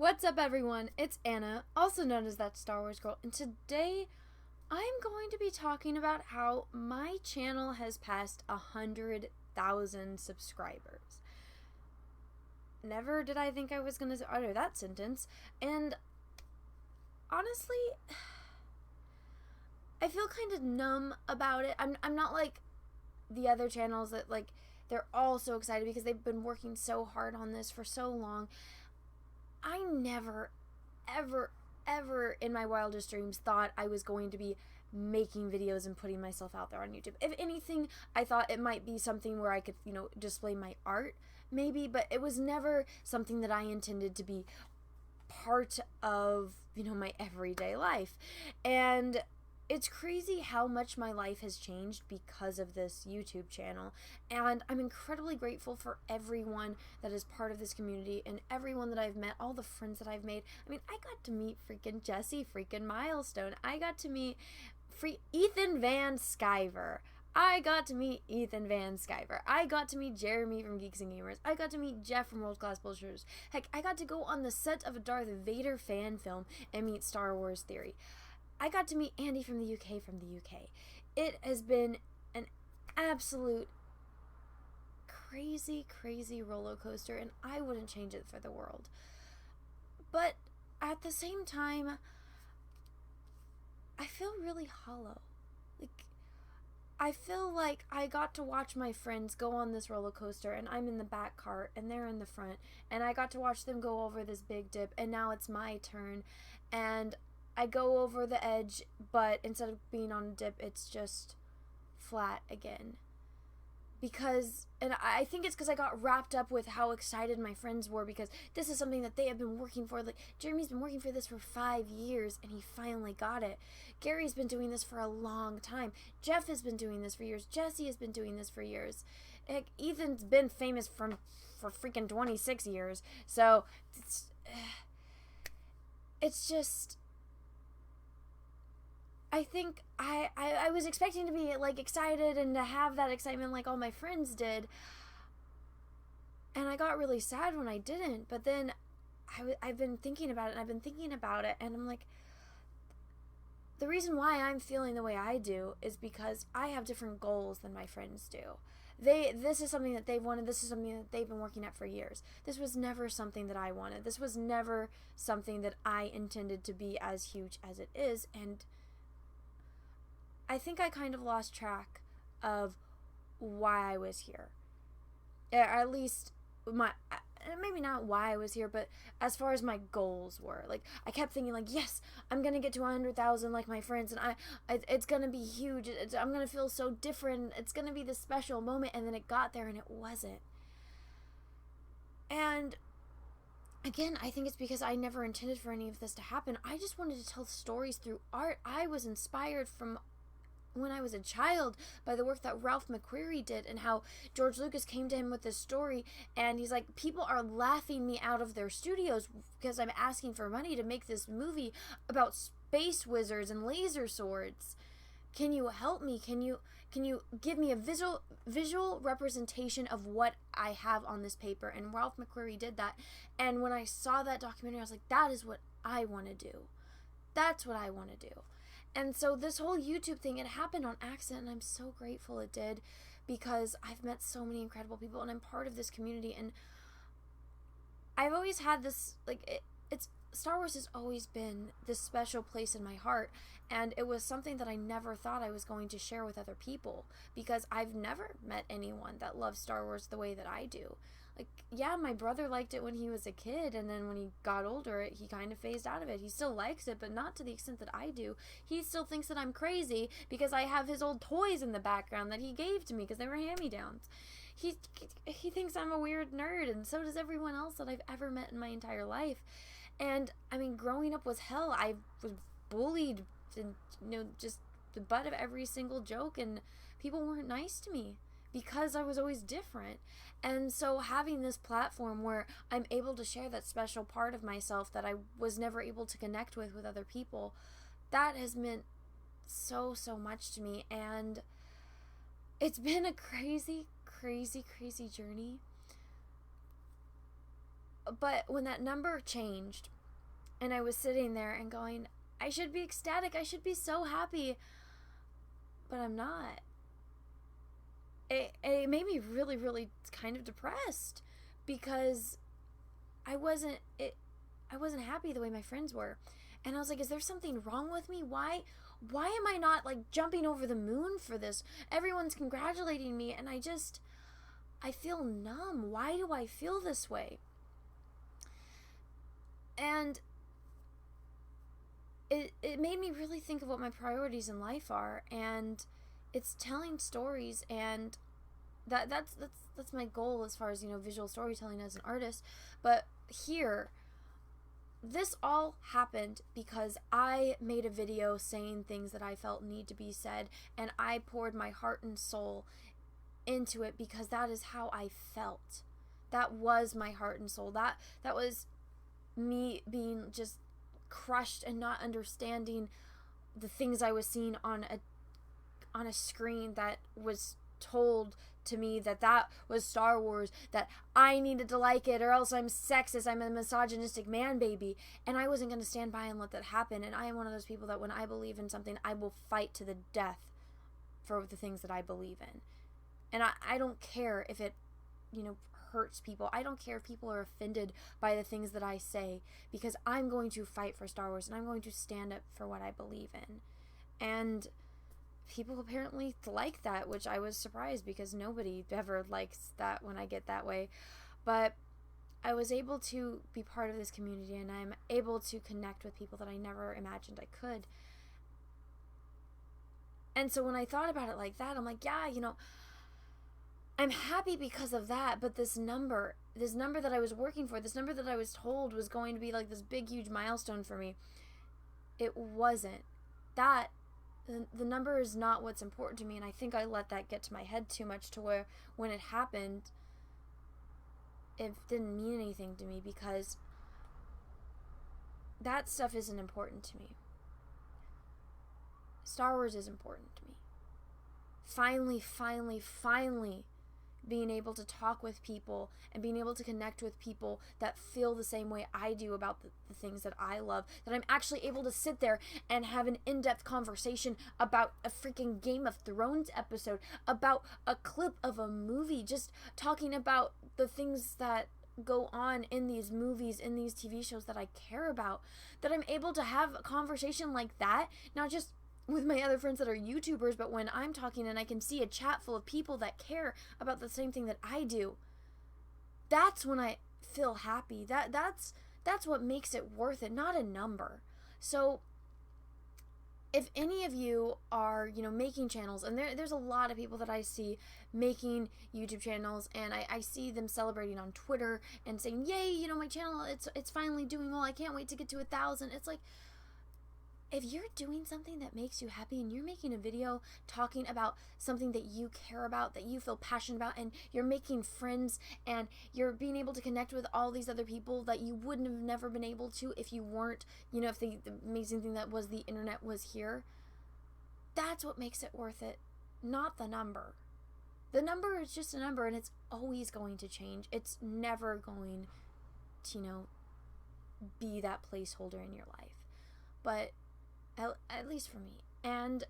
What's up, everyone? It's Anna, also known as That Star Wars Girl, and today I'm going to be talking about how my channel has passed 100,000 subscribers. Never did I think I was going to utter that sentence, and honestly, I feel kind of numb about it. I'm not like the other channels that, like, they're all so excited because they've been working so hard on this for so long. I never, ever in my wildest dreams thought I was going to be making videos and putting myself out there on YouTube. If anything, I thought it might be something where I could, display my art, maybe, but it was never something that I intended to be part of, my everyday life. And it's crazy how much my life has changed because of this YouTube channel, and I'm incredibly grateful for everyone that is part of this community and everyone that I've met, all the friends that I've made. I mean, I got to meet freaking Jessi, freaking Milestone. I got to meet Ethan Van Sciver. I got to meet Ethan Van Sciver. I got to meet Jeremy from Geeks and Gamers. I got to meet Jeff from WorldClassBullShitters. Heck, I got to go on the set of a Darth Vader fan film and meet Star Wars Theory. I got to meet Andy from the UK. It has been an absolute crazy roller coaster, and I wouldn't change it for the world. But at the same time, I feel really hollow. Like, I feel like I got to watch my friends go on this roller coaster, and I'm in the back cart and they're in the front, and I got to watch them go over this big dip, and now it's my turn, and I go over the edge, but instead of being on a dip, it's just flat again. And I think it's because I got wrapped up with how excited my friends were, because this is something that they have been working for. Like, Jeremy's been working for this for 5 years, and he finally got it. Gary's been doing this for a long time. Jeff has been doing this for years. Jessi has been doing this for years. Heck, Ethan's been famous for freaking 26 years. So, it's just, I think I was expecting to be, like, excited and to have that excitement like all my friends did. And I got really sad when I didn't. But then I've been thinking about it, and I'm like, the reason why I'm feeling the way I do is because I have different goals than my friends do. This is something that they've wanted. This is something that they've been working at for years. This was never something that I wanted. This was never something that I intended to be as huge as it is. And I think I kind of lost track of why I was here. Or at least maybe not why I was here, but as far as my goals were. Like, I kept thinking, like, yes, I'm going to get to 100,000 like my friends, and it's going to be huge. I'm going to feel so different. It's going to be this special moment, and then it got there and it wasn't. And again, I think it's because I never intended for any of this to happen. I just wanted to tell stories through art. I was inspired from when I was a child by the work that Ralph McQuarrie did, and how George Lucas came to him with this story, and he's like, people are laughing me out of their studios because I'm asking for money to make this movie about space wizards and laser swords. Can you help me? Can you give me a visual representation of what I have on this paper? And Ralph McQuarrie did that. And when I saw that documentary, I was like, that is what I want to do. That's what I want to do. And so this whole YouTube thing, it happened on accident, and I'm so grateful it did, because I've met so many incredible people, and I'm part of this community, and I've always had this, like, Star Wars has always been this special place in my heart, and it was something that I never thought I was going to share with other people, because I've never met anyone that loves Star Wars the way that I do. Like, yeah, my brother liked it when he was a kid, and then when he got older, he kind of phased out of it. He still likes it, but not to the extent that I do. He still thinks that I'm crazy because I have his old toys in the background that he gave to me because they were hand-me-downs. He thinks I'm a weird nerd, and so does everyone else that I've ever met in my entire life. And, I mean, growing up was hell. I was bullied and, just the butt of every single joke, and people weren't nice to me because I was always different. And so having this platform where I'm able to share that special part of myself that I was never able to connect with other people, that has meant so much to me. And it's been a crazy journey. But when that number changed, and I was sitting there and going, I should be ecstatic, I should be so happy, but I'm not. It made me really, really kind of depressed, because I wasn't happy the way my friends were. And I was like, is there something wrong with me? Why am I not like jumping over the moon for this? Everyone's congratulating me, and I feel numb. Why do I feel this way? And it made me really think of what my priorities in life are, and it's telling stories, and that's my goal as far as, visual storytelling as an artist. But here, this all happened because I made a video saying things that I felt need to be said, and I poured my heart and soul into it because that is how I felt. That was my heart and soul. That was me being just crushed and not understanding the things I was seeing on a screen that was told to me that was Star Wars, that I needed to like it or else I'm sexist, I'm a misogynistic man baby, and I wasn't going to stand by and let that happen. And I am one of those people that when I believe in something, I will fight to the death for the things that I believe in. And I don't care if it, hurts people. I don't care if people are offended by the things that I say, because I'm going to fight for Star Wars and I'm going to stand up for what I believe in. And people apparently like that, which I was surprised, because nobody ever likes that when I get that way. But I was able to be part of this community, and I'm able to connect with people that I never imagined I could. And so when I thought about it like that, I'm like, yeah, I'm happy because of that, but this number that I was working for, this number that I was told was going to be like this big, huge milestone for me, it wasn't. The number is not what's important to me, and I think I let that get to my head too much, to where when it happened, it didn't mean anything to me, because that stuff isn't important to me. Star Wars is important to me. Finally being able to talk with people and being able to connect with people that feel the same way I do about the things that I love, that I'm actually able to sit there and have an in-depth conversation about a freaking Game of Thrones episode, about a clip of a movie, just talking about the things that go on in these movies, in these TV shows that I care about, that I'm able to have a conversation like that, not just with my other friends that are YouTubers, but when I'm talking and I can see a chat full of people that care about the same thing that I do, that's when I feel happy. That's what makes it worth it, not a number. So if any of you are, making channels, and there's a lot of people that I see making YouTube channels, and I see them celebrating on Twitter and saying, yay, my channel, it's finally doing well, I can't wait to get to 1,000. It's like, if you're doing something that makes you happy, and you're making a video talking about something that you care about, that you feel passionate about, and you're making friends, and you're being able to connect with all these other people that you wouldn't have never been able to if you weren't, if the amazing thing that was the internet was here, that's what makes it worth it, not the number. The number is just a number, and it's always going to change. It's never going to, be that placeholder in your life. But at least for me. And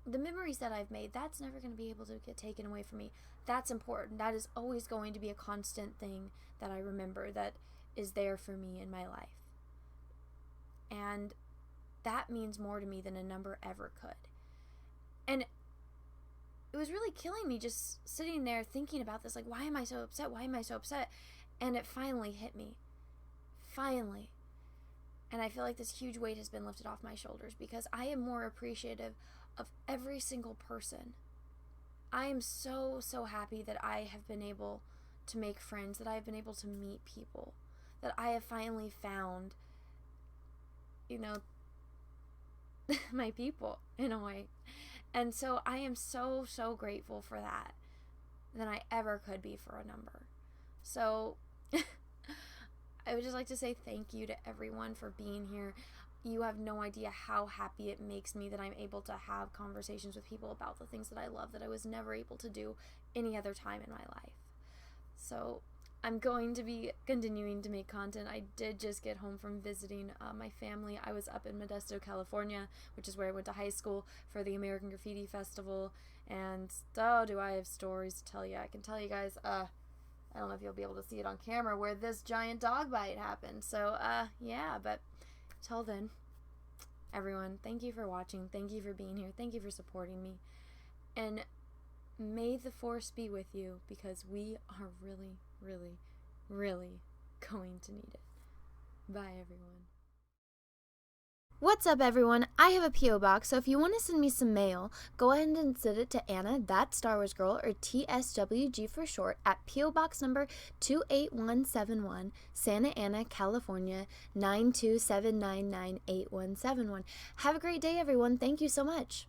the memories that I've made, that's never going to be able to get taken away from me. That's important. That is always going to be a constant thing that I remember, that is there for me in my life. And that means more to me than a number ever could. And it was really killing me just sitting there thinking about this, like, why am I so upset? Why am I so upset? And it finally hit me. Finally. And I feel like this huge weight has been lifted off my shoulders, because I am more appreciative of every single person. I am so happy that I have been able to make friends, that I have been able to meet people, that I have finally found, my people in a way. And so I am so grateful for that than I ever could be for a number. So I would just like to say thank you to everyone for being here. You have no idea how happy it makes me that I'm able to have conversations with people about the things that I love, that I was never able to do any other time in my life. So I'm going to be continuing to make content. I did just get home from visiting my family. I was up in Modesto, California, which is where I went to high school, for the American Graffiti Festival. And oh, do I have stories to tell you. I can tell you guys, I don't know if you'll be able to see it on camera, where this giant dog bite happened. So, yeah, but till then, everyone, thank you for watching. Thank you for being here. Thank you for supporting me. And may the force be with you, because we are really, really, really going to need it. Bye, everyone. What's up, everyone? I have a P.O. box, so if you want to send me some mail, go ahead and send it to Anna, that Star Wars girl, or TSWG for short, at P.O. Box number 28171, Santa Ana, California, 927998171. Have a great day, everyone. Thank you so much.